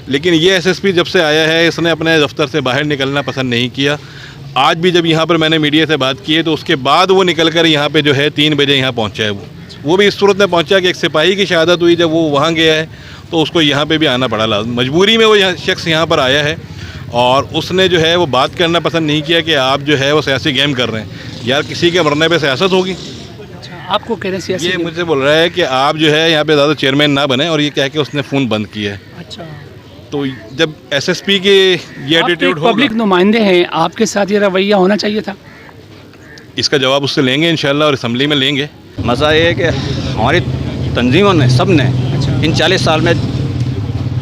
लेकिन ये एसएसपी जब से आया है इसने अपने दफ्तर से बाहर निकलना पसंद नहीं किया। आज भी जब यहाँ पर मैंने मीडिया से बात की है तो उसके बाद वो निकल कर यहाँ पे जो है 3 बजे यहाँ पहुँचा है। वो भी इस सूरत में पहुँचा कि एक सिपाही की शहादत हुई। जब वो वहाँ गया है तो उसको यहाँ पे भी आना पड़ा, मजबूरी में वो शख्स यहाँ पर आया है। और उसने जो है वो बात करना पसंद नहीं किया कि आप जो है वो सियासी गेम कर रहे हैं। यार किसी के मरने पे सियासत होगी? आपको कह रहे हैं ये मुझसे बोल रहा है कि आप जो है यहाँ पे ज़्यादा चेयरमैन ना बने, और ये कह के उसने फ़ोन बंद किया है। अच्छा, तो जब एसएसपी के ये एटीट्यूड होगा, पब्लिक नुमाइंदे हैं, आपके साथ ये रवैया होना चाहिए था। इसका जवाब उससे लेंगे इंशाल्लाह और असम्बली में लेंगे। मसला ये है कि हमारी तंजीमों ने सब ने इन 40 साल में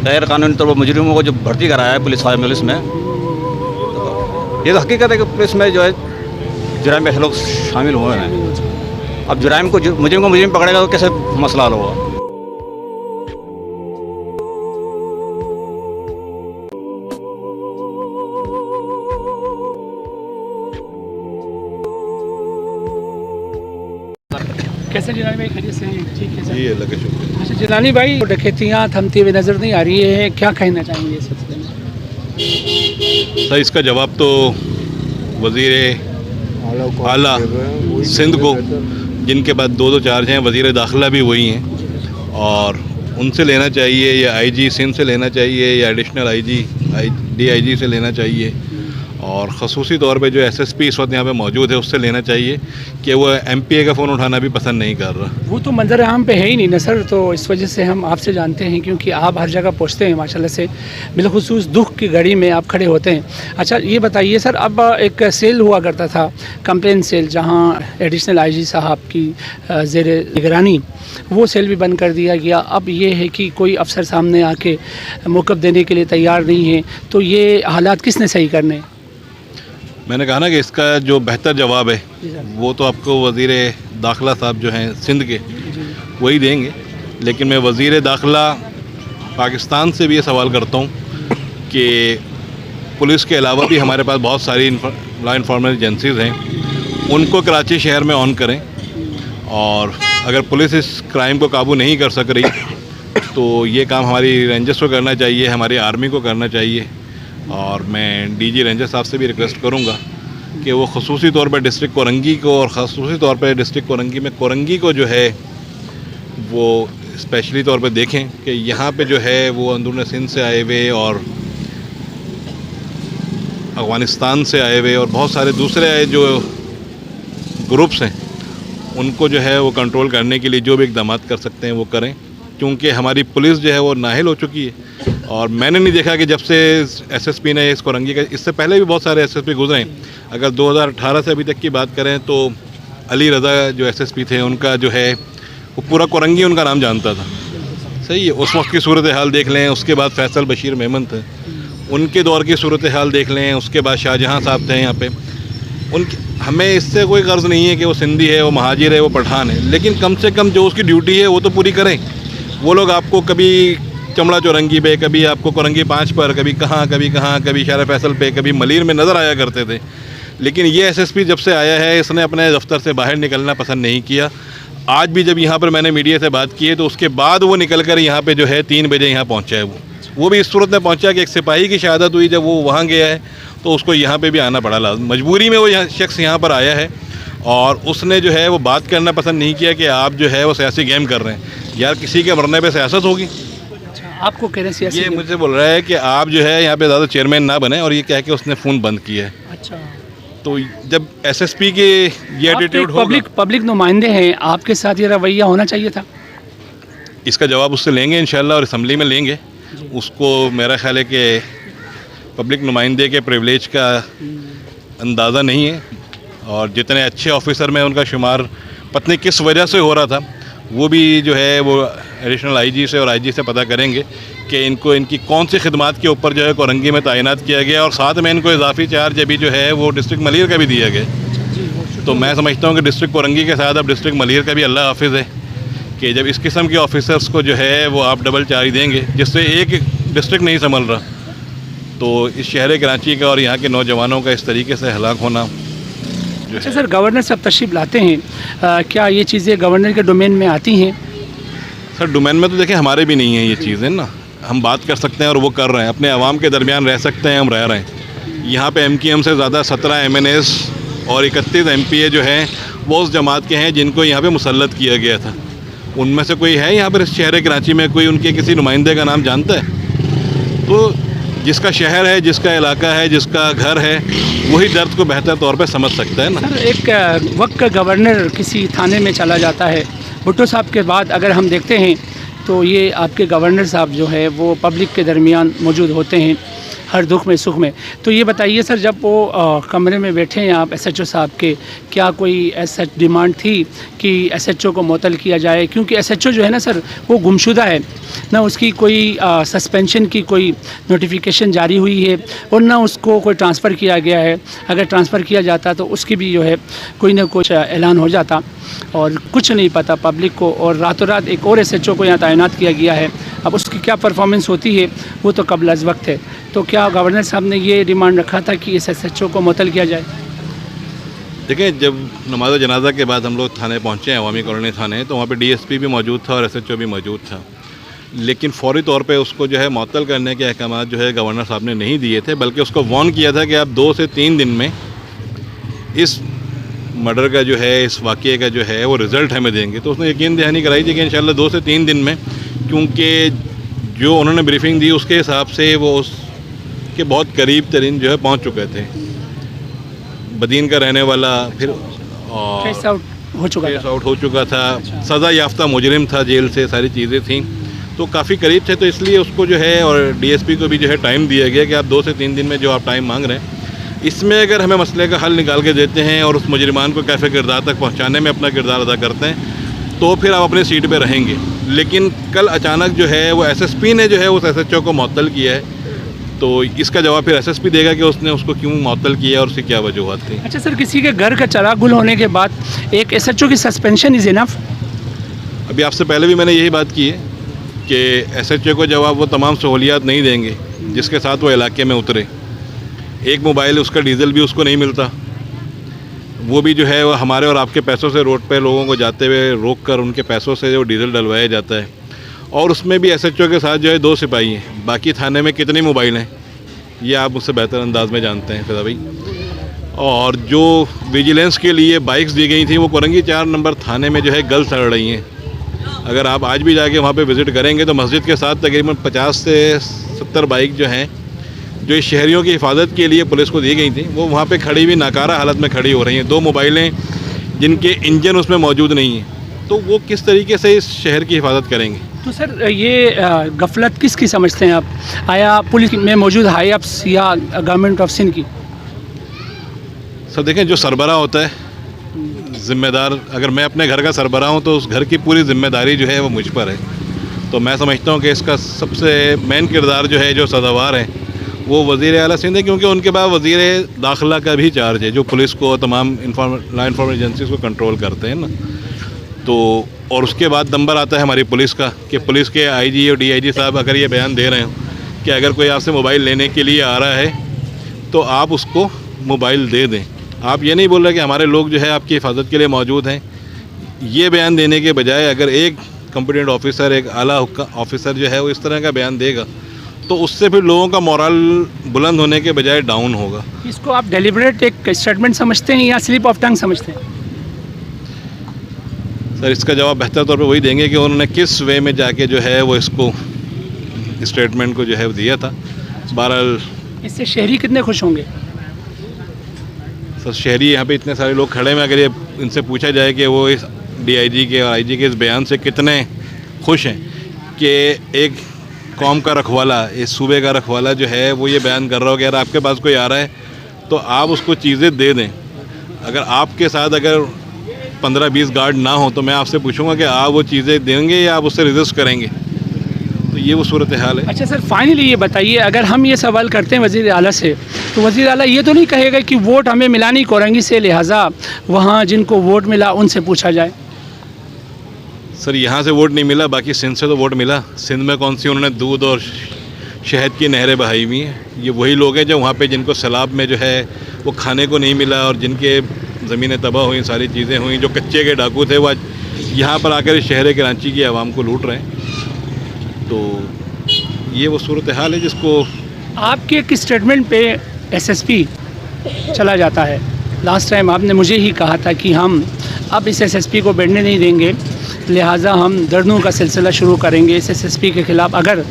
गैर कानूनी तौर पर मुजरिमों को जो भर्ती कराया है पुलिस में, तो ये तो हकीकत है कि पुलिस में जो है जुराइम में लोग शामिल हुए हैं। अब जुराइम को मुजरिम पकड़ेगा तो कैसे मसला हल होगा? कैसे जिलानी भाई, खैरियत से हैं? ठीक है सर। जी अल्लाह का शुक्र। अच्छा जिलानी भाई, डकैतियाँ थमती हुई नज़र नहीं आ रही है, क्या कहना चाहेंगे इस सिलसिले में? सर इसका जवाब तो वज़ीर आला सिंध को, जिनके बाद 2 चार्ज हैं, वज़ीर दाखिला भी वही हैं, और उनसे लेना चाहिए, या आईजी सिंध से लेना चाहिए, या एडिशनल आईजी डीआईजी से लेना चाहिए, और ख़ुसूसी तौर पे जो एसएसपी इस वक्त यहाँ पे मौजूद है उससे लेना चाहिए कि वो एमपीए का फ़ोन उठाना भी पसंद नहीं कर रहा। वो तो मंजर आम पे है ही नहीं ना सर, तो इस वजह से हम आपसे जानते हैं, क्योंकि आप हर जगह पहुँचते हैं माशाल्लाह से, बिलखुसूस दुख की घड़ी में आप खड़े होते हैं। अच्छा ये बताइए सर, अब एक सेल हुआ करता था, कंप्लेन सेल, जहाँ एडिशनल आईजी साहब की ज़ेर निगरानी वो सेल भी बंद कर दिया गया। अब ये है कि कोई अफसर सामने आके मौक़िफ़ देने के लिए तैयार नहीं है, तो ये हालात किसने सही करने? मैंने कहा ना कि इसका जो बेहतर जवाब है वो तो आपको वज़ीर दाखिला साहब जो हैं सिंध के वही देंगे। लेकिन मैं वज़ीर दाखिला पाकिस्तान से भी ये सवाल करता हूँ कि पुलिस के अलावा भी हमारे पास बहुत सारी लॉ इन्फॉर्मेशन एजेंसीज़ हैं, उनको कराची शहर में ऑन करें। और अगर पुलिस इस क्राइम को काबू नहीं कर सक रही तो ये काम हमारी रेंजर्स को करना चाहिए, हमारी आर्मी को करना चाहिए। और मैं डीजी रेंजर साहब से भी रिक्वेस्ट करूंगा कि वो ख़ुसूसी तौर पर डिस्ट्रिक्ट कोरंगी को, और ख़ुसूसी तौर पर डिस्ट्रिक्ट कोरंगी में कोरंगी को जो है वो स्पेशली तौर पर देखें कि यहाँ पे जो है वो अंदरूनी सिंध से आए हुए और अफ़गानिस्तान से आए हुए और बहुत सारे दूसरे जो ग्रुप्स हैं उनको जो है वो कंट्रोल करने के लिए जो भी इक़दाम कर सकते हैं वो करें, क्योंकि हमारी पुलिस जो है वो नाहिल हो चुकी है। और मैंने नहीं देखा कि जब से एसएसपी ने इस कोरंगी का, इससे पहले भी बहुत सारे एसएसपी गुजरे हैं। अगर 2018 से अभी तक की बात करें तो अली रज़ा जो एसएसपी थे उनका जो है वो पूरा कोरंगी उनका नाम जानता था। सही है, उस वक्त की सूरत हाल देख लें। उसके बाद फैसल बशीर मेमन थे, उनके दौर की सूरत हाल देख लें। उसके बाद शाहजहाँ साहब थे यहाँ पे। हमें इससे कोई गर्ज नहीं है कि वो सिंधी है, वो महाजिर है, वो पठान है, लेकिन कम से कम जो उसकी ड्यूटी है वो तो पूरी करें। वो लोग आपको कभी चमड़ा चौरंगी पे, कभी आपको कोरंगी 5 पर, कभी कहाँ, कभी शारा फैसल पे, कभी मलीर में नज़र आया करते थे। लेकिन ये एसएसपी जब से आया है इसने अपने दफ्तर से बाहर निकलना पसंद नहीं किया। आज भी जब यहाँ पर मैंने मीडिया से बात की है तो उसके बाद वो निकल कर यहाँ पे जो है 3 बजे यहाँ पहुँचा है। वो भी इस सूरत में पहुँचा कि एक सिपाही की शहादत हुई। जब वो वहाँ गया है तो उसको यहाँ पे भी आना पड़ा, मजबूरी में वो शख्स यहाँ पर आया है। और उसने जो है वो बात करना पसंद नहीं किया कि आप जो है वो सियासी गेम कर रहे हैं। यार किसी के मरने पे सियासत होगी? आपको कह रहे हैं, ये मुझसे बोल रहा है कि आप जो है यहाँ पे ज़्यादा चेयरमैन ना बने, और ये कह के उसने फ़ोन बंद किया है। अच्छा, तो जब एसएसपी के ये एटीट्यूड होगा, पब्लिक नुमाइंदे हैं, आपके साथ ये रवैया होना चाहिए था। इसका जवाब उससे लेंगे इंशाल्लाह और असम्बली में लेंगे। उसको मेरा ख्याल है कि पब्लिक नुमाइंदे के प्रिविलेज का अंदाज़ा नहीं है, और जितने अच्छे ऑफिसर में उनका शुमार पत्नी किस वजह से हो रहा था वो भी जो है वो एडिशनल आईजी से और आईजी से पता करेंगे कि इनको इनकी कौन सी खिदमात के ऊपर जो है कोरंगी में तैनात किया गया, और साथ में इनको इजाफी चार्ज अभी जो है वो डिस्ट्रिक्ट मलीर का भी दिया गया। तो मैं समझता हूँ कि डिस्ट्रिक्ट कोरंगी के साथ अब डिस्ट्रिक्ट मलीर का भी अल्लाह हाफिज़ है कि जब इस किस्म के ऑफिसर्स को जो है वो आप डबल चार्ज देंगे, जिससे एक डिस्ट्रिक्ट नहीं संभल रहा, तो इस शहर कराची का और यहाँ के नौजवानों का इस तरीके से हलाक होना जो अच्छा है। सर, गवर्नर साहब तशरीफ़ लाते हैं, क्या ये चीज़ें गवर्नर के डोमेन में आती हैं? सर डोमेन में तो देखिए हमारे भी नहीं है ये चीज़ें ना, हम बात कर सकते हैं और वो कर रहे हैं, अपने आवाम के दरमियान रह सकते हैं, हम रह रहे हैं। यहाँ पे MKM से ज़्यादा 17 MNAs और 31 MPA जो हैं वो उस जमात के हैं जिनको यहाँ पे मुसल्लत किया गया था। उनमें से कोई है यहाँ पर इस शहर कराची में कोई उनके किसी नुमाइंदे का नाम जानता है? तो जिसका शहर है, जिसका इलाका है, जिसका घर है, वही दर्द को बेहतर तौर पे समझ सकता है ना। सर एक वक्त का गवर्नर किसी थाने में चला जाता है, भुट्टो साहब के बाद अगर हम देखते हैं तो ये आपके गवर्नर साहब जो है वो पब्लिक के दरमियान मौजूद होते हैं हर दुख में सुख में। तो ये बताइए सर, जब वो कमरे में बैठे हैं आप SHO साहब के, क्या कोई ऐसा डिमांड थी कि SHO को मुअत्तल किया जाए? क्योंकि SHO जो है ना सर वो गुमशुदा है, ना उसकी कोई सस्पेंशन की कोई नोटिफिकेशन जारी हुई है और ना उसको कोई ट्रांसफ़र किया गया है। अगर ट्रांसफ़र किया जाता तो उसकी भी जो है कोई ना कुछ ऐलान हो जाता, और कुछ नहीं पता पब्लिक को, और रातों रात एक और SHO को यहाँ तैनात किया गया है। अब उसकी क्या परफॉर्मेंस होती है वो तो कबल अज़ वक्त है। तो क्या गवर्नर साहब ने ये डिमांड रखा था कि इस SHO को मुअत्तल किया जाए? देखिए, जब नमाज जनाजा के बाद हम लोग थाने पहुँचे हैं, अवामी कॉलोनी थाने, तो वहाँ पे DSP भी मौजूद था और SHO भी मौजूद था, लेकिन फौरी तौर पे उसको जो है मुअत्तल करने के अहकाम जो है गवर्नर साहब ने नहीं दिए थे, बल्कि उसको वार्न किया था कि आप 2 से 3 दिन में इस मर्डर का जो है, इस वाक़ये का जो है वो रिज़ल्ट हमें देंगे। तो उसने यकीन दहानी कराई थी कि इंशाल्लाह 2 से 3 दिन में, क्योंकि जो उन्होंने ब्रीफिंग दी उसके हिसाब से वो उसके बहुत करीब तरीन जो है पहुँच चुके थे। बदीन का रहने वाला, फिर केस आउट हो चुका केस था। आउट हो चुका था, सज़ा याफ्ता मुजरिम था, जेल से सारी चीज़ें थी, तो काफ़ी करीब थे। तो इसलिए उसको जो है, और DSP को भी जो है टाइम दिया गया कि आप 2 से 3 दिन में जो आप टाइम मांग रहे हैं, इसमें अगर हमें मसले का हल निकाल के देते हैं और उस मुजरिमान को कैफ़े किरदार तक पहुंचाने में अपना किरदार अदा करते हैं, तो फिर आप अपनी सीट पे रहेंगे। लेकिन कल अचानक जो है वो SSP ने जो है उस SHO को मुअत्तल किया है, तो इसका जवाब फिर SSP देगा कि उसने उसको क्यों मुअत्तल किया और उसकी क्या वजूहत थी। अच्छा सर, किसी के घर का चराग गुल होने के बाद एक SHO की सस्पेंशन इज़ इनफ? अभी आपसे पहले भी मैंने यही बात की है कि SHO को जवाब वो तमाम सहूलियात नहीं देंगे जिसके साथ वो इलाके में उतरे। एक मोबाइल, उसका डीज़ल भी उसको नहीं मिलता, वो भी जो है वो हमारे और आपके पैसों से रोड पे लोगों को जाते हुए रोक कर उनके पैसों से जो डीज़ल डलवाया जाता है, और उसमें भी SHO के साथ जो है 2 सिपाही हैं। बाकी थाने में कितनी मोबाइल हैं ये आप मुझसे बेहतर अंदाज में जानते हैं फिदा भाई। और जो विजिलेंस के लिए बाइक्स दी गई थी वो कोरंगी 4 नंबर थाने में जो है गल सड़ रही हैं। अगर आप आज भी जाके वहाँ पे विज़िट करेंगे तो मस्जिद के साथ तकरीबन 50 से 70 बाइक जो हैं, जो इस शहरियों की हिफाजत के लिए पुलिस को दी गई थी, वो वहाँ पे खड़ी हुई नाकारा हालत में खड़ी हो रही हैं। 2 मोबाइलें जिनके इंजन उसमें मौजूद नहीं हैं, तो वो किस तरीके से इस शहर की हिफाजत करेंगे? तो सर ये गफलत किसकी समझते हैं आप? आया पुलिस में मौजूद हाई अफ्स या गवर्नमेंट ऑफ सिंध की? सर देखें, जो सरबराह होता है ज़िम्मेदार, अगर मैं अपने घर का सरबराह हूँ तो उस घर की पूरी ज़िम्मेदारी जो है वो मुझ पर है। तो मैं समझता हूँ कि इसका सबसे मेन किरदार जो है, जो सदावार है, वो वज़ीर आला सिंध है, क्योंकि उनके बाद वज़ीर दाखिला का भी चार्ज है, जो पुलिस को, तमाम लॉ इन्फॉर्मेशन एजेंसीज को कंट्रोल करते हैं ना। तो और उसके बाद नंबर आता है हमारी पुलिस का, कि पुलिस के IG और DIG साहब अगर ये बयान दे रहे हो कि अगर कोई आपसे मोबाइल लेने के लिए आ रहा है तो आप उसको मोबाइल दे दें। आप ये नहीं बोल रहे कि हमारे लोग जो है आपकी हिफाजत के लिए मौजूद हैं। ये बयान देने के बजाय अगर एक कॉम्पिटेंट ऑफिसर, एक आला ऑफिसर जो है वो इस तरह का बयान देगा, तो उससे फिर लोगों का मोरल बुलंद होने के बजाय डाउन होगा। इसको आप डेलिबरेट एक स्टेटमेंट समझते हैं या स्लिप ऑफ टंग समझते हैं? सर इसका जवाब बेहतर तौर पे वही देंगे कि उन्होंने किस वे में जाके जो है वो इसको स्टेटमेंट को जो है दिया था। बहरहाल इससे शहरी कितने खुश होंगे? सर शहरी यहाँ पे इतने सारे लोग खड़े हैं, अगर ये इनसे पूछा जाए कि वो इस DIG के और IG के इस बयान से कितने खुश हैं कि एक कौम का रखवाला, इस सूबे का रखवाला जो है वो ये बयान कर रहा हो कि यार आपके पास कोई आ रहा है तो आप उसको चीज़ें दे दें। अगर आपके साथ अगर 15-20 गार्ड ना हो तो मैं आपसे पूछूंगा कि आप वो चीज़ें देंगे या आप उससे रेजिस्ट करेंगे? तो ये वो सूरत हाल है। अच्छा सर, फाइनली ये बताइए, अगर हम ये सवाल करते हैं वज़ीर आला से, तो वज़ीर आला ये तो नहीं कहेगा कि वोट हमें मिला नहीं कोरंगी से, लिहाजा वहाँ जिनको वोट मिला उनसे पूछा जाए? सर यहाँ से वोट नहीं मिला, बाकी सिंध से तो वोट मिला। सिंध में कौन सी उन्होंने दूध और शहद की नहरें बहाई हुई हैं। ये वही लोग हैं जो वहाँ पे जिनको सैलाब में जो है वो खाने को नहीं मिला और जिनके ज़मीनें तबाह हुई, सारी चीज़ें हुई। जो कच्चे के डाकू थे वो आज यहाँ पर आकर इस शहर कराची की आवाम को लूट रहे हैं। तो ये वो सूरत हाल है जिसको आपके एक स्टेटमेंट पे एसएसपी चला जाता है। लास्ट टाइम आपने मुझे ही कहा था कि हम अब इस एसएसपी को बैठने नहीं देंगे, लिहाजा हम धरनों का सिलसिला शुरू करेंगे इस एसएसपी के ख़िलाफ़ अगर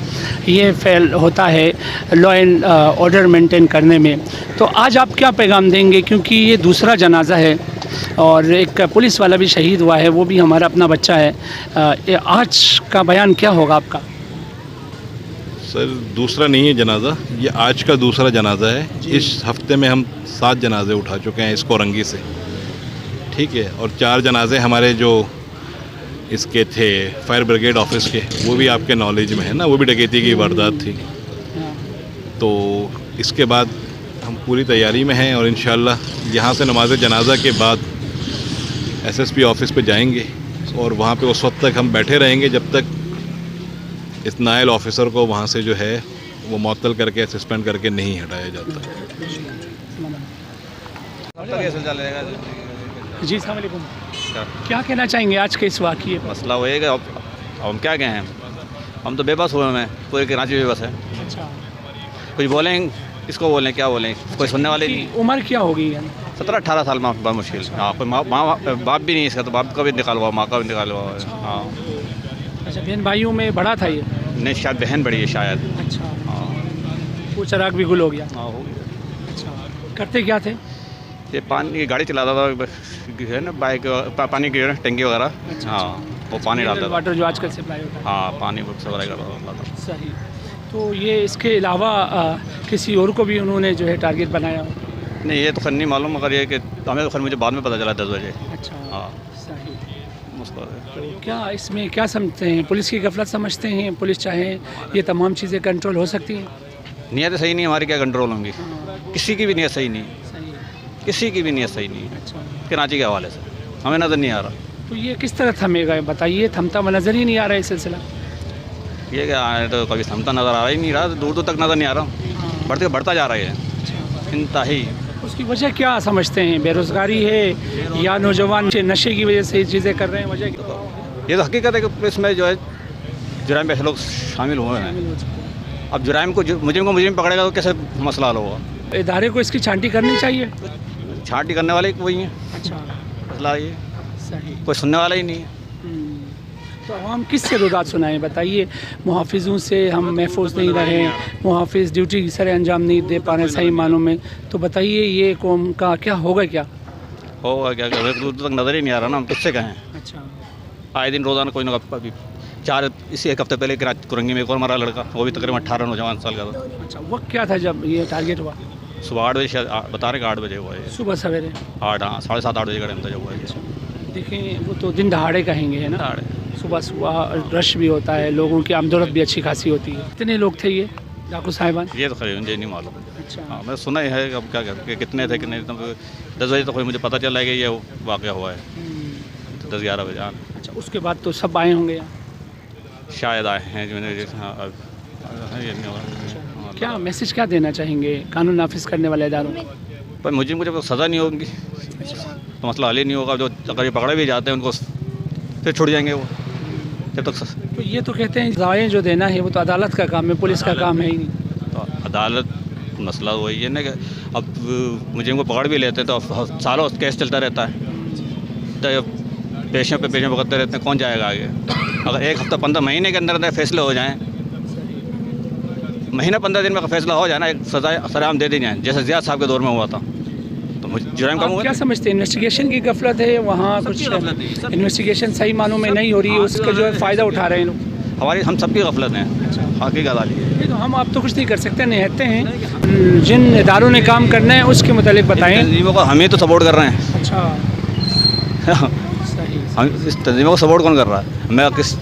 ये फेल होता है लॉ एंड ऑर्डर मेंटेन करने में। तो आज आप क्या पैगाम देंगे, क्योंकि ये दूसरा जनाजा है और एक पुलिस वाला भी शहीद हुआ है, वो भी हमारा अपना बच्चा है। आज का बयान क्या होगा आपका? सर दूसरा नहीं है जनाजा, ये आज का दूसरा जनाजा है। इस हफ्ते में हम 7 जनाजे उठा चुके हैं इस कोरंगी से, ठीक है। और 4 जनाजे हमारे जो इसके थे फायर ब्रिगेड ऑफिस के, वो भी आपके नॉलेज में है ना, वो भी डकैती की वारदात थी। तो इसके बाद हम पूरी तैयारी में हैं और इंशाल्लाह यहाँ से नमाज जनाजा के बाद एसएसपी ऑफिस पे जाएंगे और वहाँ पे उस वक्त तक हम बैठे रहेंगे जब तक इस नायल ऑफिसर को वहाँ से जो है वो मुअत्तल करके सस्पेंड करके नहीं हटाया जाता। जी अस्सलाम वालेकुम। क्या कहना चाहेंगे आज के इस वाक़ये पर? मसला वही है, अब हम क्या कहें, हम तो बेबस हुए हैं, पूरे कराची बेबस है। अच्छा, कुछ बोलें किसको बोलें, क्या बोलें, कोई सुनने वाले नहीं। उम्र क्या होगी यानी? 17-18 साल में बहुत मुश्किल। हाँ, कोई माँ बाप भी नहीं इसका, तो बाप का भी निकाल हुआ, माँ का भी निकाल हुआ है। हाँ। अच्छा, बहन भाइयों में बड़ा था ये? नहीं, शायद बहन बड़ी है शायद। अच्छा, हाँ वो चराग भी गुल हो गया। हाँ हो गया। अच्छा, करते क्या थे? ये पानी की गाड़ी चलाता था, है ना, बाइक पानी की टंकी वगैरह। हाँ, वो पानी डालता था। वाटर जो आजकल सप्लाई होता है। हाँ, पानी वो सप्लाई करता था। सही। तो ये इसके अलावा किसी और को भी उन्होंने जो है टारगेट बनाया हो? नहीं, ये तो खैर नहीं मालूम, मगर ये कि हमें तो खैर मुझे बाद में पता चला 10 बजे। अच्छा, हाँ, सही। मुझको तो क्या इसमें क्या समझते हैं, पुलिस की गफलत समझते हैं? पुलिस चाहे ये तमाम चीज़ें कंट्रोल हो सकती हैं? नीयत सही नहीं, हमारी क्या कंट्रोल होंगी? किसी की भी नीयत सही नहीं, सही। किसी की भी नीयत सही नहीं है अच्छा, कराची के हवाले से, हमें नज़र नहीं आ रहा। तो ये किस तरह थमेगा बताइए? थमता हुआ नज़र ही नहीं आ रहा है सिलसिला। ये क्या है, तो कभी थमता नज़र आ रहा ही नहीं रहा, दूर दूर तक नज़र नहीं आ रहा, बढ़ता जा रहा है इंतहाई। उसकी वजह क्या समझते हैं? बेरोज़गारी है या नौजवान नशे की वजह से ये चीज़ें कर रहे हैं? वजह क्या? ये तो हकीकत है कि इसमें जो है जुराइम पे ऐसे लोग शामिल हुए हैं। अब जुराइम को मुजरिम पकड़ेगा तो कैसे मसला हल होगा? इदारे को इसकी छांटी करनी चाहिए। छांटी करने वाले वही हैं, अच्छा, मसला ये सही। कोई सुनने वाला ही नहीं है। तो हम किससे रुदात सुनाएं बताइए? मुहाफिजों से हम महफूज नहीं रहे, मुहाफिज ड्यूटी की सर अंजाम नहीं दे पा रहे सही मानों में, तो बताइए ये कौम का क्या होगा? क्या होगा क्या, दूर तक नज़र ही नहीं आ रहा ना, हम किससे कहें। अच्छा, आए दिन रोज़ाना कोई ना अभी 4 इसी एक हफ्ते पहले कुरंगी में एक और मरा लड़का, वो भी तकरीबन 18-19 साल का था। अच्छा, वक्त क्या था जब ये टारगेट हुआ? सुबह 8 बजे शायद, बता रहे कि 8 बजे हुआ है। सुबह सवेरे 8, हाँ, 7:30-8 बजे का टाइम था जब हुआ है। देखें, वो तो दिन दहाड़े कहेंगे, है ना? सुबह रश भी होता है, लोगों की आमदोरफ्त भी अच्छी खासी होती है। कितने लोग थे ये डाकू साहिबान? ये तो खैर मुझे नहीं मालूम। अच्छा, हाँ, मैं सुना ही है, अब क्या कि कितने थे कितने, 10 बजे तक कोई मुझे पता चला कि ये वाक़या हुआ है, 10-11 बजे। हाँ, अच्छा, उसके बाद तो सब आए होंगे यहाँ? शायद आए हैं जो मैंने। हाँ, ये नहीं हुआ। क्या मैसेज क्या देना चाहेंगे कानून नाफिज करने वाले इदारों को? पर मुझे जब सज़ा नहीं होगी तो मसला हल ही नहीं होगा। जो अगर ये पकड़े भी जाते हैं उनको फिर छुट जाएंगे वो, जब तक। तो ये तो कहते हैं सज़ाएं जो देना है वो तो अदालत का काम है, पुलिस का काम है ही नहीं। तो अदालत मसला वही है ना कि अब मुझे इनको पकड़ भी लेते हैं तो सालों केस चलता रहता है, तो पेशे भुगतते रहते हैं, कौन जाएगा आगे? अगर 1 हफ्ता 15 महीने के अंदर अंदर फैसले हो जाएँ, महीना 15 दिन में फैसला हो जाए ना, एक सज़ा सरेआम दे दी जाए, जैसे ज़ियाद साहब के दौर में हुआ था, तो मुझे जुर्म कम हुआ। क्या समझते हैं, इन्वेस्टिगेशन की गफलत है वहाँ? कुछ इन्वेस्टिगेशन सही मानों में नहीं हो रही है, उसका जो है फ़ायदा उठा रहे हैं लोग? हमारी, हम सबकी गफलत हैं, हकीकत वाली। ये तो हम आप तो कुछ नहीं कर सकते, निहत्ते हैं। जिन इदारों ने काम करना है उसके मुतालिक बताएं। तंजीमों को हम ही तो सपोर्ट कर रहे हैं। अच्छा, सही। हम इस तंजीमों को सपोर्ट कौन कर रहा है? मैं किस